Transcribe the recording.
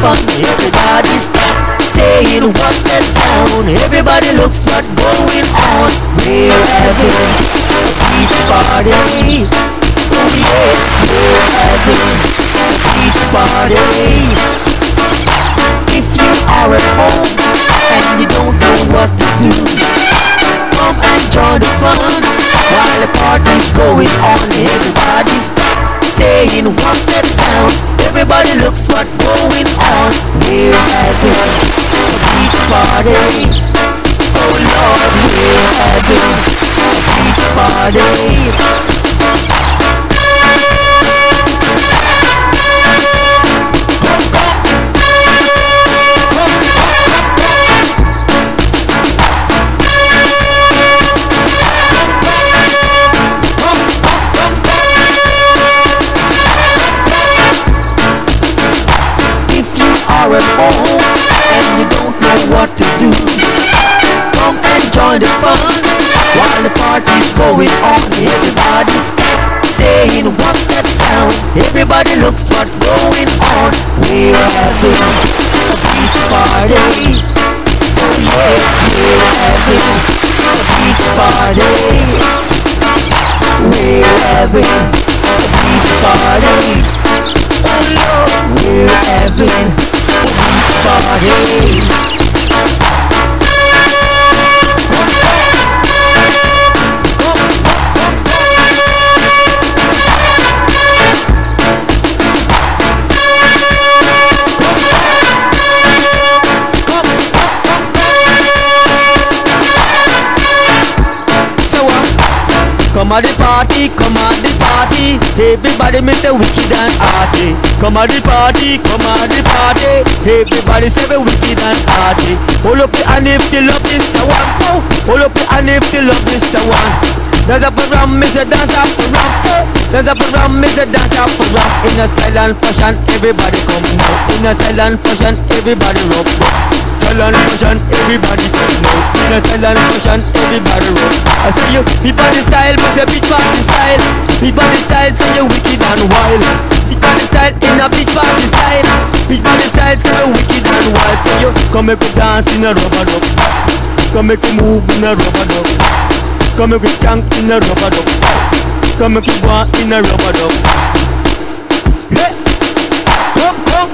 fun. Everybody stop saying what that sound. Everybody looks what going on. We're having a beach party. Oh yeah, we're having a beach party. If you are at home and you don't know what to do, come and join the fun while the party's going on. Everybody stop saying what that sound. Everybody looks what going on. We're having a beach party. Oh Lord, we're having a beach party. At home and you don't know what to do, come and join the fun while the party's going on. Everybody stop saying what's that sound. Everybody looks what going on. We're having a beach party. Oh yes, we're having a beach party. We're having a beach party. Oh Lord, we're having beach party. Come at the party, come at the party. Everybody make the wicked and hearty. Come at the party, come at the party. Everybody say the wicked and hearty. Hold up your hand if you love this one. Oh, hold up your hand if you love this one. There's a program, is a dance up for rap. There's a program, is a dance up for rap. In a style and fashion, everybody come now. In a style and fashion, everybody rock. Style and fashion, everybody come now. In a style and fashion, everybody rock. I say you, people the style, but say beach party style. People the style, say you wicked and wild. People the style, in a beach party style. People the style, say you wicked and wild. Say you, come make you dance in a rubber duck. Come make you move in a rubber duck. Come make you skank in a rubber duck. Come make you go in a rubber duck. Hey, come, come.